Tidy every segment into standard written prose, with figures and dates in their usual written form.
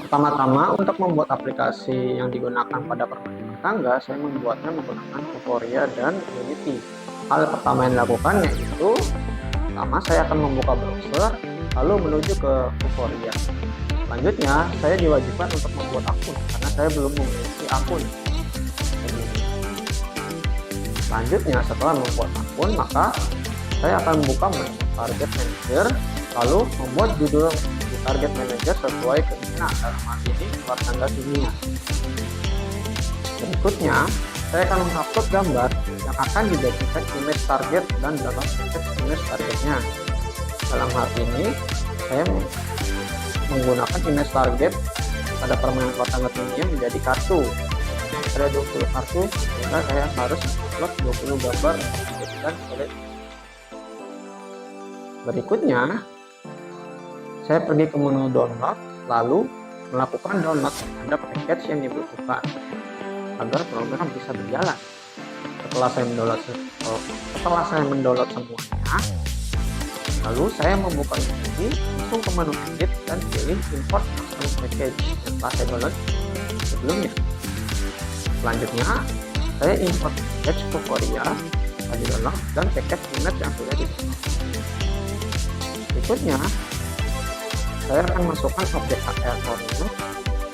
Pertama-tama untuk membuat aplikasi yang digunakan pada permainan rumah tangga, saya membuatnya menggunakan Vuforia dan Unity. Hal pertama yang dilakukan yaitu pertama saya akan membuka browser lalu menuju ke Vuforia. Selanjutnya saya diwajibkan untuk membuat akun karena saya belum memiliki akun. Selanjutnya setelah membuat akun maka saya akan membuka menu Target Manager lalu membuat judul di Target Manager sesuai keinginan, dalam hal ini rumah tangga kimia. Berikutnya saya akan mengupload gambar yang akan dijadikan image target dan dalam konteks image targetnya. Dalam hal ini saya menggunakan image target pada permainan rumah tangga kimia menjadi kartu. Ada 20 kartu sehingga saya harus upload 20 gambar yang dijadikan oleh. Berikutnya saya pergi ke menu download lalu melakukan download terhadap package yang dibutuhkan agar program bisa berjalan. Setelah saya mendownload semuanya, lalu saya membuka Unity, langsung ke menu edit dan pilih import custom package yang telah saya download sebelumnya. Selanjutnya saya import package Vuforia di download dan package image yang sudah di download. Berikutnya saya akan masukkan objek HR coordinate,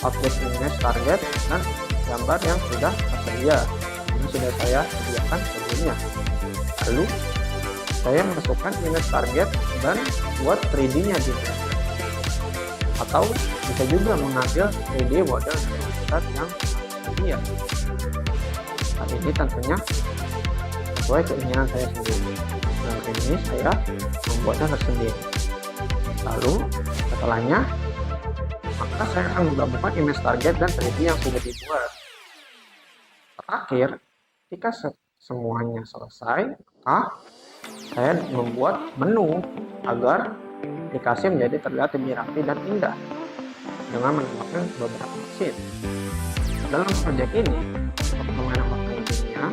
objek image target, dan gambar yang sudah tersedia yang sudah saya sediakan sebelumnya. Lalu saya masukkan image target dan buat 3D nya di atau bisa juga mengambil 3D model dari website yang tersedia. Hal ini tentunya sesuai keinginan saya sendiri. Dan ini saya membuatnya tersendiri. Lalu setelahnya maka saya akan menggabungkan image target dan 3D yang sudah dibuat. Terakhir, ketika semuanya selesai, maka saya membuat menu agar aplikasi menjadi terlihat lebih rapi dan indah dengan menambahkan beberapa mesin. Dalam proyek ini, untuk permainan waktu kimia,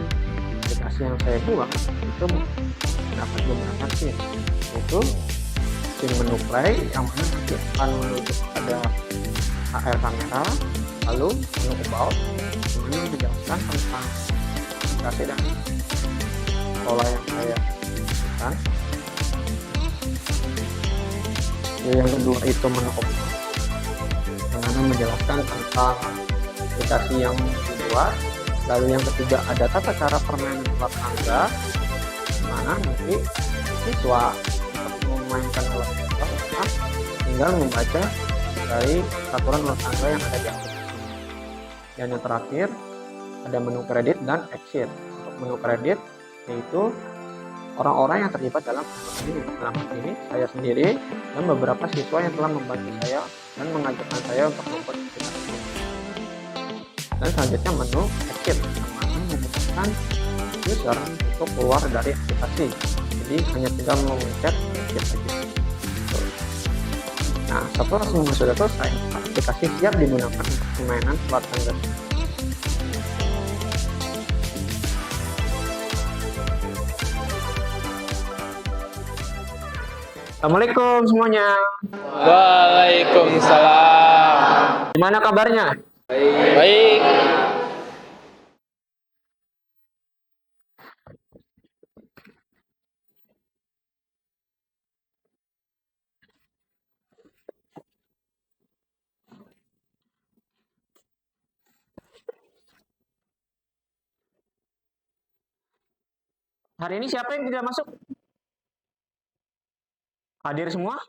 aplikasi yang saya buat itu mendapat beberapa scene, yaitu scene menu play yang mana nanti akan menuju pada HR kamera, lalu menu about yang menjelaskan tentang aplikasi dan pola yang saya lakukan. Yang kedua itu menu about yang mana menjelaskan tentang aplikasi yang dibuat. Lalu yang ketiga ada tata cara permainan alat tangga, dimana nanti siswa untuk memainkan alat tangga tinggal membaca dari peraturan alat tangga yang ada di aplikasi. Dan yang terakhir ada menu kredit dan exit. Untuk menu kredit yaitu orang-orang yang terlibat dalam program ini. Dalam hal ini saya sendiri dan beberapa siswa yang telah membantu saya dan mengajarkan saya untuk membuat aplikasi ini. Dan selanjutnya menu exit yang mana memudahkan user untuk keluar dari aplikasi. Jadi hanya tinggal memencet exit saja. Nah, setelah semua sudah selesai, aplikasi siap digunakan untuk permainan alat tangga. Assalamualaikum semuanya. Waalaikumsalam. Gimana kabarnya? Baik. Hari ini siapa yang tidak masuk? Hadir semua?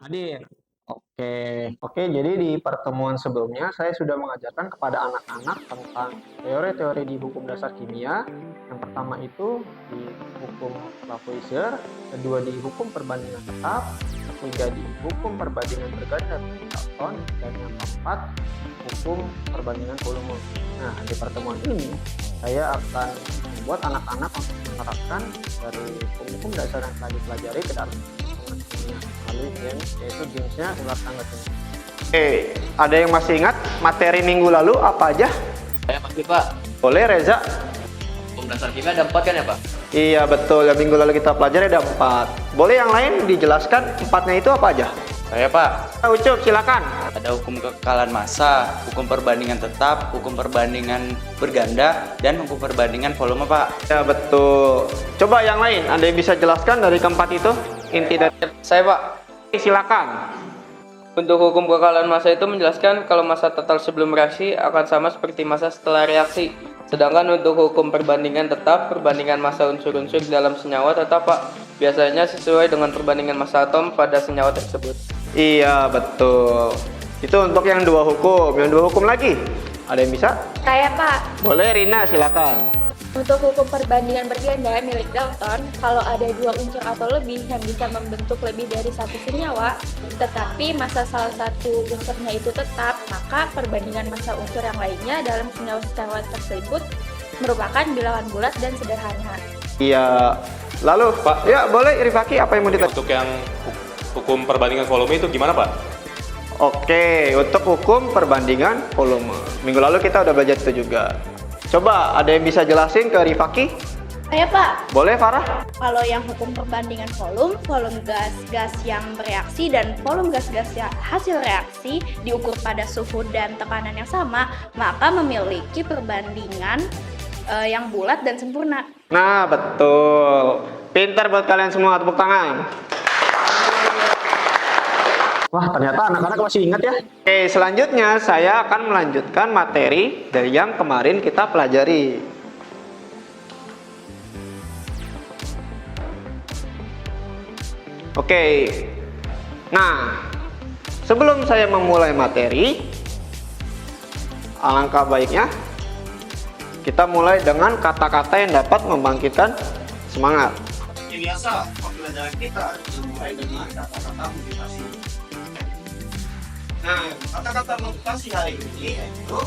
Hadir. Oke. Jadi di pertemuan sebelumnya saya sudah mengajarkan kepada anak-anak tentang teori-teori di hukum dasar kimia. Yang pertama itu di hukum Lavoisier, kedua di hukum perbandingan tetap, ketiga di hukum perbandingan berganda Dalton, dan yang keempat hukum perbandingan Coulomb. Nah, di pertemuan ini saya akan membuat anak-anak untuk menerapkan dari hukum dasar yang telah dipelajari ke dalam kimia melalui games, yaitu gamesnya ular tangga kimia. Ada yang masih ingat materi minggu lalu apa aja? Saya masih Pak. Boleh Reza? Hukum dasar kimia ada 4 kan ya Pak? Iya betul, yang minggu lalu kita pelajari ada 4. Boleh yang lain dijelaskan 4-nya itu apa aja? Saya Pak, Ucup, silakan. ada hukum kekekalan massa, hukum perbandingan tetap, hukum perbandingan berganda, dan hukum perbandingan volume Pak. Ya betul. Coba yang lain, ada yang bisa jelaskan dari keempat itu? Inti dari Saya Pak, silakan. untuk hukum kekekalan massa itu menjelaskan kalau massa total sebelum reaksi akan sama seperti massa setelah reaksi. Sedangkan untuk hukum perbandingan tetap, perbandingan massa unsur-unsur dalam senyawa tetap Pak, biasanya sesuai dengan perbandingan massa atom pada senyawa tersebut. Iya betul. Itu untuk yang dua hukum. Yang dua hukum lagi, ada yang bisa? Saya Pak, Boleh Rina, silakan. untuk hukum perbandingan berganda milik Dalton, kalau ada dua unsur atau lebih yang bisa membentuk lebih dari satu senyawa, tetapi massa salah satu unsurnya itu tetap, maka perbandingan massa unsur yang lainnya dalam senyawa-senyawa tersebut merupakan bilangan bulat dan sederhana. Iya. Lalu Pak, ya boleh Rifaki, apa yang mau ditanya? Untuk yang hukum perbandingan volume itu gimana Pak? Oke, untuk hukum perbandingan volume. Minggu lalu kita udah belajar itu juga. Coba ada yang bisa jelasin ke Rifaki? Saya Pak, Boleh Farah? kalau yang hukum perbandingan volume gas-gas yang bereaksi dan volume gas-gas yang hasil reaksi diukur pada suhu dan tekanan yang sama, maka memiliki perbandingan yang bulat dan sempurna. Nah, betul. Pintar buat kalian semua, tepuk tangan. Wah, ternyata anak-anak masih ingat ya. Oke, selanjutnya saya akan melanjutkan materi dari yang kemarin kita pelajari. Oke. Nah, sebelum saya memulai materi, alangkah baiknya kita mulai dengan kata-kata yang dapat membangkitkan semangat. Seperti biasa, pembelajaran kita dimulai dengan kata-kata motivasi. Nah, kata-kata motivasi hari ini yaitu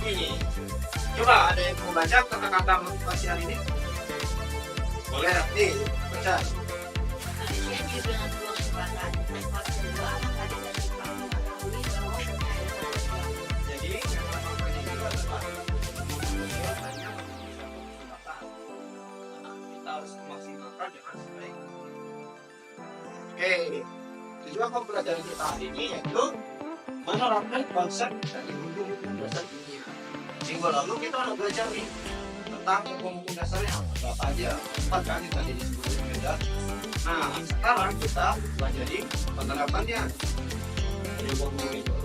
ini. Coba ada yang mau baca kata-kata motivasi hari ini? Boleh nanti baca. Jadi, kita harus memaksimalkan dengan sebaik. Oke, tujuan pembelajaran kita hari ini yaitu menerapkan konsep dari hukum-hukum dasar kimia. Minggu lalu kita udah belajar nih tentang hukum-hukum dasarnya apa aja, empat kan yang tadi disebutkan beda. Nah, sekarang kita pelajari penerapannya dari hukum-hukum itu.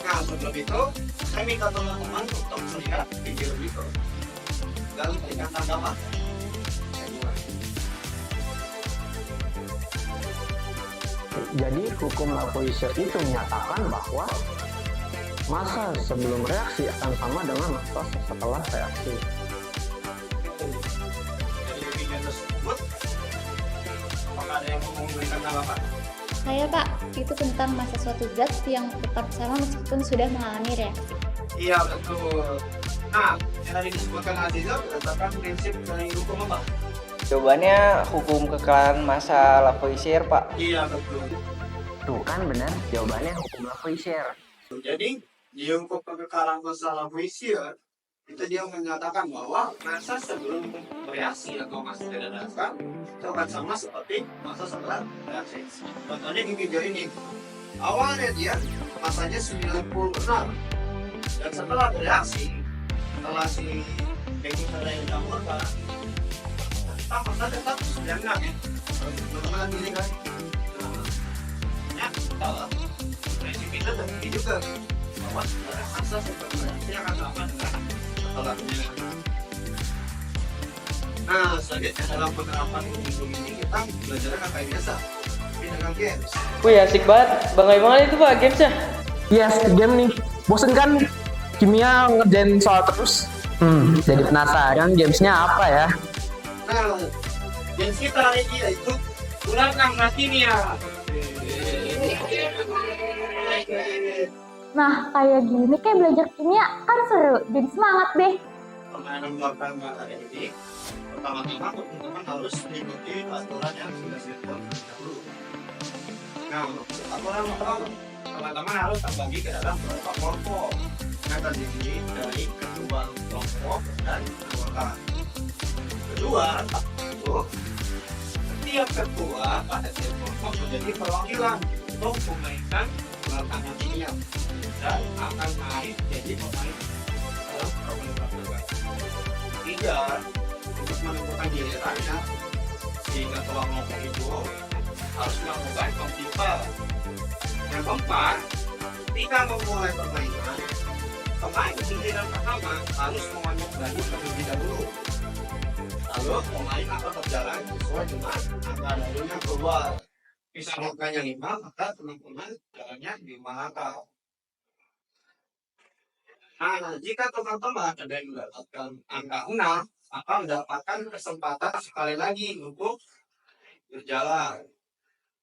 Nah, sebelum itu saya minta teman-teman untuk melihat video itu dan berikan tanggapan. Saya mulai. Jadi hukum Lavoisier itu menyatakan bahwa massa sebelum reaksi akan sama dengan massa setelah reaksi. Dari video tersebut, apakah ada yang mau memberikan tanggapan? Saya Pak, itu tentang massa suatu zat yang tetap sama meskipun sudah mengalami reaksi. Iya betul. Nah, yang tadi disebutkan Aziza berdasarkan prinsip dari hukum apa? Jawabannya hukum kekekalan massa Lavoisier Pak. Iya betul. Tuh kan benar, jawabannya hukum Lavoisier. Jadi di hukum kekekalan massa Lavoisier itu dia menyatakan bahwa massa sebelum bereaksi atau massa tidak reaksi itu akan sama seperti massa setelah reaksi. Contohnya di video ini, awalnya dia massanya 96 dan setelah bereaksi, setelah si baking soda yang dicampurkan, massa tetap 96 ya. Teman-teman ini kan, nah, kalau prinsip itu terbukti juga bahwa massa sebelum bereaksi akan sama dengan setelah bereaksi. Nah, selanjutnya dalam penerapan hukum ini kita belajar kayak biasa, tapi dengan games. Wih asik banget, bangga banget itu Pak gamesnya. Yes, game nih. Bosen kan kimia ngerjain soal terus? Jadi penasaran gamesnya apa ya? Nah, games kita hari ini yaitu ularkan kimia. Nah, kayak gini kayak belajar kimia kan seru, jadi semangat deh. Permainan ularkan hari ini pertama-tama teman-teman harus mengikuti aturan yang sudah saya buat dahulu. Nah, aturan pertama, teman-teman harus terbagi ke dalam beberapa kelompok yang terdiri dari ketua kelompok dan anggota. Kedua, itu setiap ketua pada setiap kelompok menjadi perwakilan untuk memainkan tantangan ini dan akan naik jadi pemain dalam program tugas. Ketiga, untuk menentukan gilirannya si ketua kelompok itu harus melakukan kompetitor. Yang keempat, ketika memulai permainan, pemain giliran pertama harus mengambil baju terlebih dahulu. Lalu pemain akan berjalan sesuai dengan angka lalunya keluar. Misal angkanya 5, maka teman-teman jalannya 5 angka. Nah, jika teman-teman ada yang mendapatkan angka 6, maka mendapatkan kesempatan sekali lagi untuk berjalan.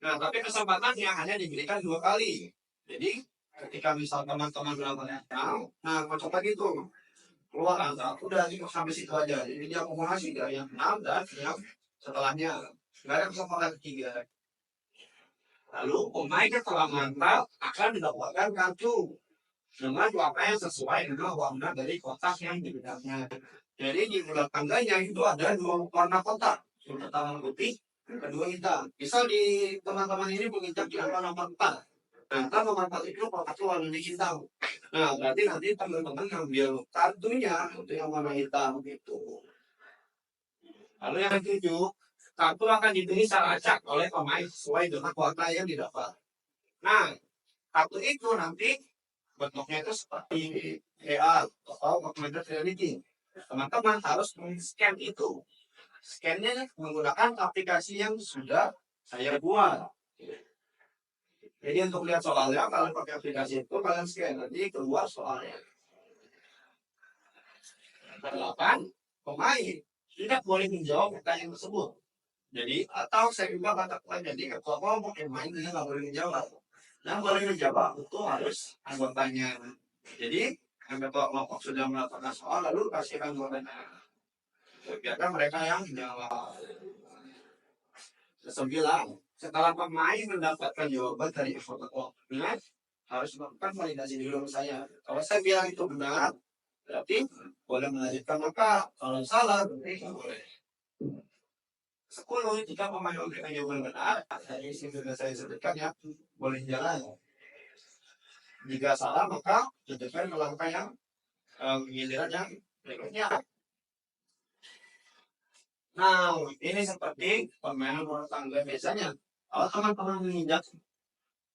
Nah, tapi kesempatannya hanya diberikan 2 kali. Jadi, ketika misal teman-teman melakukan nah, coba gitu. Keluar angka, udah sampai situ aja. Jadi dia akumulasi dari yang 6 dan yang setelahnya. Nggak ada kesempatan ketiga. Lalu pemain yang telah mantap akan mendapatkan kartu dengan warna yang sesuai dengan warna dari kotak yang dibedaknya. Jadi di bulan tangganya itu ada 2 warna kotak. Yang pertama putih, yang kedua hitam. Misal di teman-teman ini menginjak di angka nomor 4. Nah, nomor 4 itu kotaknya warna hitam. Nah, berarti nanti teman-teman ngambil kartunya untuk yang warna hitam gitu. Lalu yang ketujuh, kartu akan dipilih secara acak oleh pemain sesuai dengan warna yang didapat. Nah, kartu itu nanti bentuknya itu seperti AR atau augmented reality. Teman-teman harus men-scan itu. Scan-nya menggunakan aplikasi yang sudah saya buat. Jadi untuk lihat soalnya, kalian pakai aplikasi itu, kalian scan, nanti keluar soalnya. 8, pemain tidak boleh menjawab pertanyaan tersebut. Jadi, atau saya juga katakan, jadi ketua kelompok yang main dia nggak boleh menjawab. Yang boleh menjawab itu harus anggotanya. Jadi, ketua kelompok sudah melakukan soal, lalu kasihkan anggotanya. Biarkan mereka yang menjawab. 9, setelah pemain mendapatkan jawaban dari foto kelompoknya, harus melakukan validasi dulu saya. Kalau saya bilang itu benar, berarti boleh melanjutkan maka. Kalau salah, berarti tidak boleh. 10, jika pemain memberikan jawaban benar, dari sudah saya sebutkan ya, boleh jalan. Jika salah, maka lanjutkan melakukan yang giliran yang berikutnya. Nah, ini seperti permainan bola tangga biasanya. Kalau teman-teman menginjak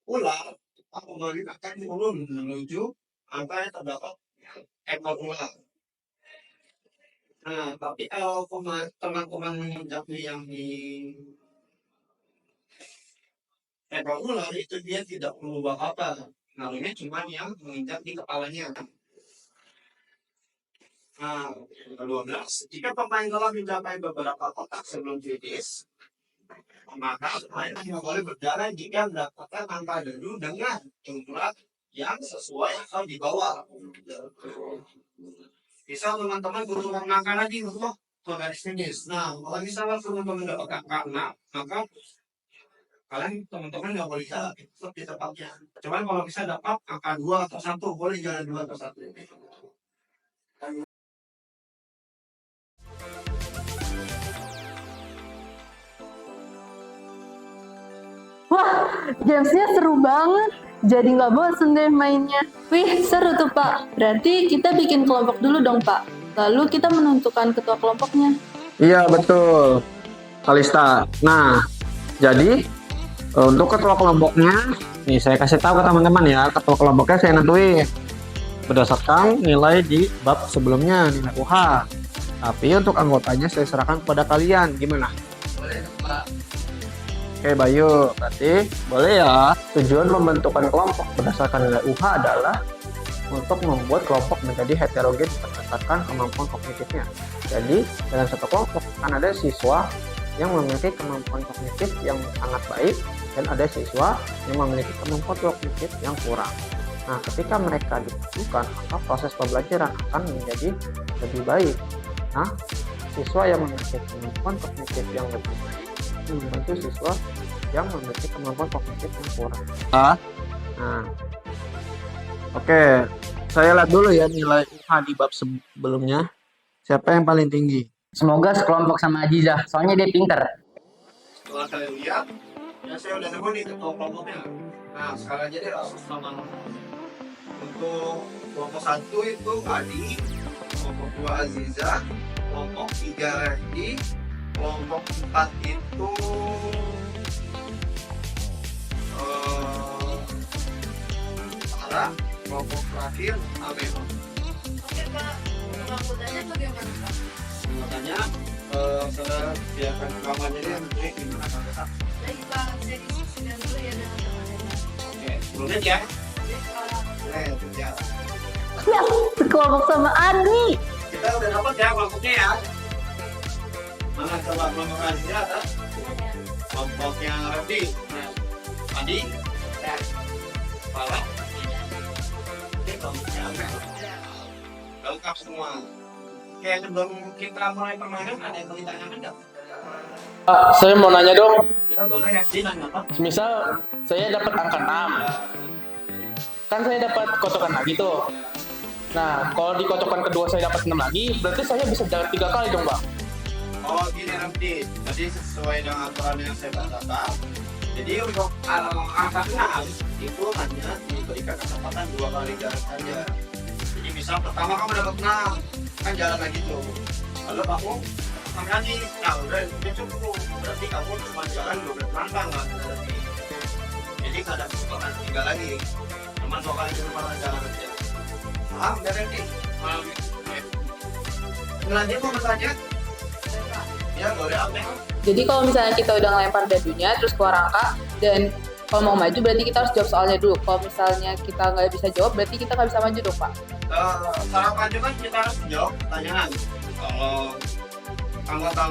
ular, aku akan turun menuju angka yang terdapat ekor ular. Nah, tapi kalau teman-teman menginjak yang di ekor ular itu dia tidak mengubah apa. Nalunya cuma yang menginjak di kepalanya. Nah, 12. Jika pemain telah mencapai beberapa kotak sebelum finish, maka pemain tidak boleh berjalan jika mendapatkan angka dulu dengan jumlah yang sesuai atau di bawah. Bisa teman-teman berubah angka lagi untuk garis finish. Nah, kalau misalnya teman-teman mendapatkan angka 6, maka kalian teman-teman nggak boleh jalan tetap di tempatnya. Cuman kalau bisa dapat angka 2 atau 1, boleh jalan 2 atau 1. Wah, gamesnya seru banget. Jadi nggak bosen deh mainnya. Wih, seru tuh Pak. Berarti kita bikin kelompok dulu dong Pak. Lalu kita menentukan ketua kelompoknya. Iya, betul, Kalista. Nah, jadi untuk ketua kelompoknya, nih saya kasih tahu ke teman-teman ya, ketua kelompoknya saya nentuin berdasarkan nilai di bab sebelumnya, nilai UH. Tapi untuk anggotanya saya serahkan kepada kalian. Gimana? Boleh, Pak. Oke, Bayu, berarti boleh ya. Tujuan pembentukan kelompok berdasarkan nilai UH adalah untuk membuat kelompok menjadi heterogen berdasarkan kemampuan kognitifnya. Jadi, dalam satu kelompok akan ada siswa yang memiliki kemampuan kognitif yang sangat baik dan ada siswa yang memiliki kemampuan kognitif yang kurang. Nah, ketika mereka disatukan, maka proses pembelajaran akan menjadi lebih baik. Nah, siswa yang memiliki kemampuan kognitif yang lebih baik membantu siswa yang memiliki kemampuan kognitif yang kurang. Nah, oke, saya lihat dulu ya nilai UH di bab sebelumnya. Siapa yang paling tinggi? Semoga sekelompok sama Aziza, soalnya dia pinter. setelah kalian lihat, ya saya udah nemu nih ketua kelompoknya. Nah, sekarang aja deh langsung sama untuk kelompok 1 itu Adi, kelompok 2 Aziza, kelompok 3 Refdi, kelompok 4 itu Sarah, kelompok terakhir Amel. Oke Pak, pengangkutannya bagaimana Pak? Makanya saya sediakan rekamannya dia nanti gimana Kak? Baik Pak, saya diskusikan dulu ya dengan teman-teman. Oke, sebelumnya ya. Ya. Ya, sekelompok sama Adi. Kita udah dapat ya kelompoknya ya. Mana coba kelompok Aziza atau kelompoknya Refdi? Adi? Ya. Farah? Ini kelompoknya Amel. Lengkap semua. Oke, sebelum kita mulai permainan ada yang mau ditanyakan nggak? Pak, saya mau nanya dong. Ya, boleh ya, Di, nanya apa? Misal saya dapat angka 6. Kan saya dapat kotokan lagi tuh. Nah, kalau di kotokan kedua saya dapat 6 lagi, berarti saya bisa jalan 3 kali dong, Bang. Oh gini nanti, jadi sesuai dengan aturan yang saya bacakan. Jadi untuk angka 6 itu hanya diberikan kesempatan 2 kali jalan saja. Jadi misal pertama kamu dapat 6, kan jalan lagi tuh. Lalu kamu lagi, nah udah itu cukup. Berarti kamu cuma jalan 12 langkah nggak ada lagi. Jadi nggak ada kesempatan 3 lagi. Cuma 2 kali kesempatan jalan aja. Paham? Udah nanti. Lanjut mau bertanya? Ya boleh Amel. Jadi kalau misalnya kita udah ngelempar dadunya, terus keluar angka, dan kalau mau maju berarti kita harus jawab soalnya dulu. Kalau misalnya kita nggak bisa jawab, berarti kita nggak bisa maju dong Pak. Cara maju kan kita harus jawab pertanyaan. Kalau anggota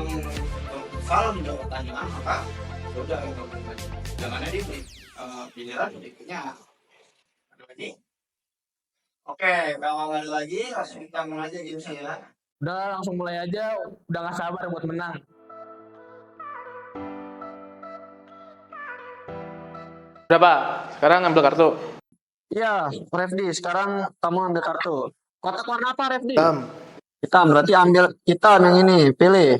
salah menjawab pertanyaan, maka sudah jangannya di pilihan berikutnya. Ada lagi? Oke, kalau nggak ada lagi, langsung kita mulai aja game saya. Udah langsung mulai aja, udah nggak sabar buat menang. Udah Pak, sekarang ambil kartu. Iya, Refdi, sekarang kamu ambil kartu. Kotak warna apa, Refdi? Hitam. Hitam, berarti ambil hitam yang ini, pilih.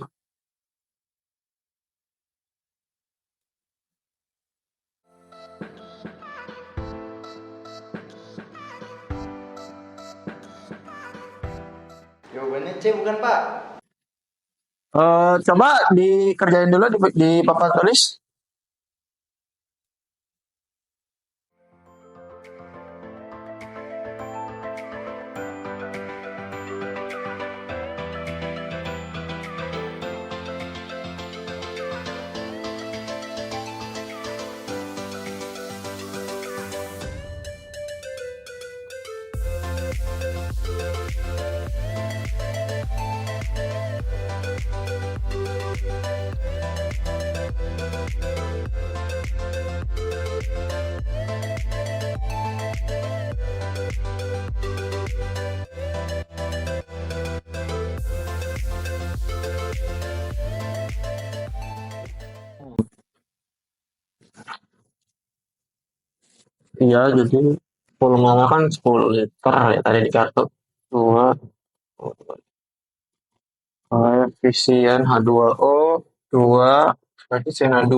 Jawabannya C bukan Pak? Coba dikerjain dulu di papan tulis. Iya, jadi volumenya kan 10 liter ya tadi di kartu. 2 koefisien H2O 2 koefisien H2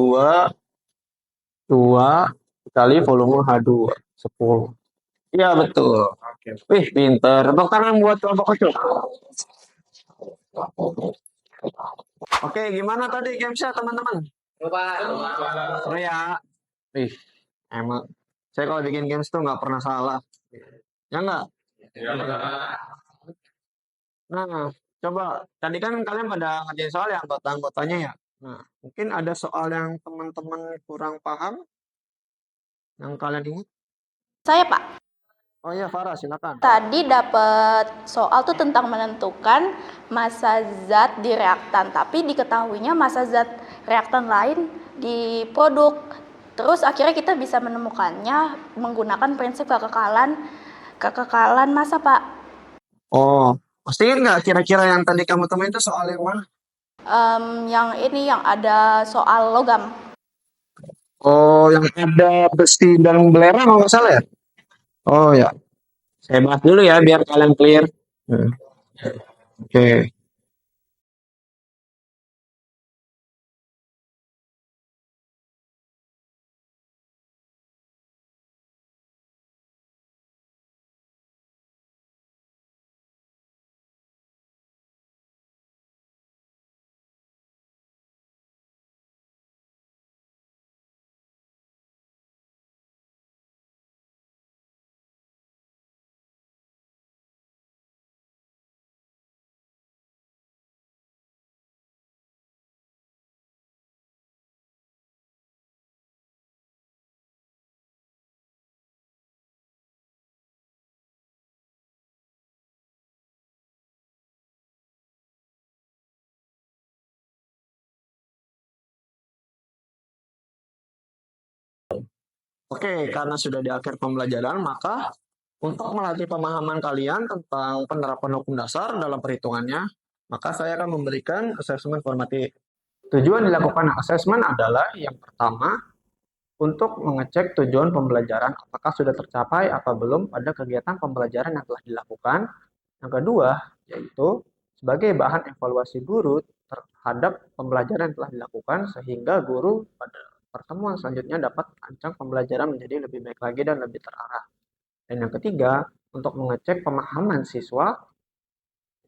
2 kali volume H2 10. Iya betul. Wih, pinter. Tepuk tangan buat kelompok kecil. Oke, gimana tadi gamesnya teman-teman? Seru ya. Wih, emang saya kalau bikin games tuh nggak pernah salah. Ya nggak? Nah, coba tadi kan kalian pada ngerjain soal ya anggota-anggotanya ya. Nah, mungkin ada soal yang teman-teman kurang paham yang kalian ingat? Saya Pak, Oh iya, Farah, silakan. tadi dapat soal tuh tentang menentukan massa zat di reaktan, tapi diketahuinya massa zat reaktan lain di produk. Terus akhirnya kita bisa menemukannya menggunakan prinsip kekekalan massa, Pak. Oh, pasti nggak kira-kira yang tadi kamu temuin itu soal yang mana? Yang ini yang ada soal logam. Oh, yang ada besi dan belerang kalau nggak salah ya? Oh ya, saya bahas dulu ya biar kalian clear. Oke. Oke, karena sudah di akhir pembelajaran, maka untuk melatih pemahaman kalian tentang penerapan hukum dasar dalam perhitungannya, maka saya akan memberikan asesmen formatif. Tujuan dilakukan asesmen adalah yang pertama, untuk mengecek tujuan pembelajaran apakah sudah tercapai atau belum pada kegiatan pembelajaran yang telah dilakukan. Yang kedua, yaitu sebagai bahan evaluasi guru terhadap pembelajaran yang telah dilakukan sehingga guru pada pertemuan selanjutnya dapat merancang pembelajaran menjadi lebih baik lagi dan lebih terarah. Dan yang ketiga, untuk mengecek pemahaman siswa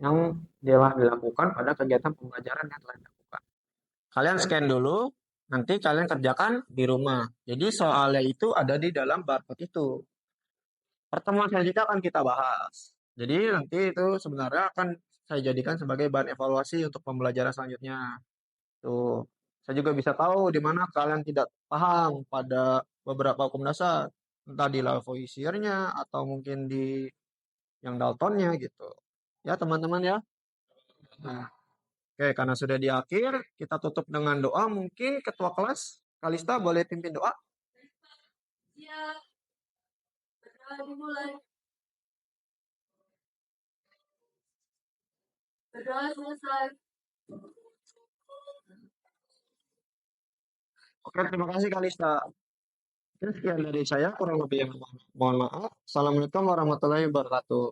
yang telah dilakukan pada kegiatan pembelajaran yang telah dilakukan. Kalian scan dulu, nanti kalian kerjakan di rumah. Jadi soalnya itu ada di dalam barcode itu. Pertemuan selanjutnya akan kita bahas. Jadi nanti itu sebenarnya akan saya jadikan sebagai bahan evaluasi untuk pembelajaran selanjutnya. Tuh, saya juga bisa tahu di mana kalian tidak paham pada beberapa hukum dasar, entah di Lavoisier-nya atau mungkin di yang Dalton-nya gitu. Ya teman-teman ya. Nah, oke, karena sudah di akhir, kita tutup dengan doa. Mungkin ketua kelas, Kalista boleh pimpin doa? Siap. Berdoa dimulai. Berdoa selesai. Oke, terima kasih Kalista. Oke, sekian dari saya, kurang lebih yang mohon maaf. Assalamualaikum warahmatullahi wabarakatuh.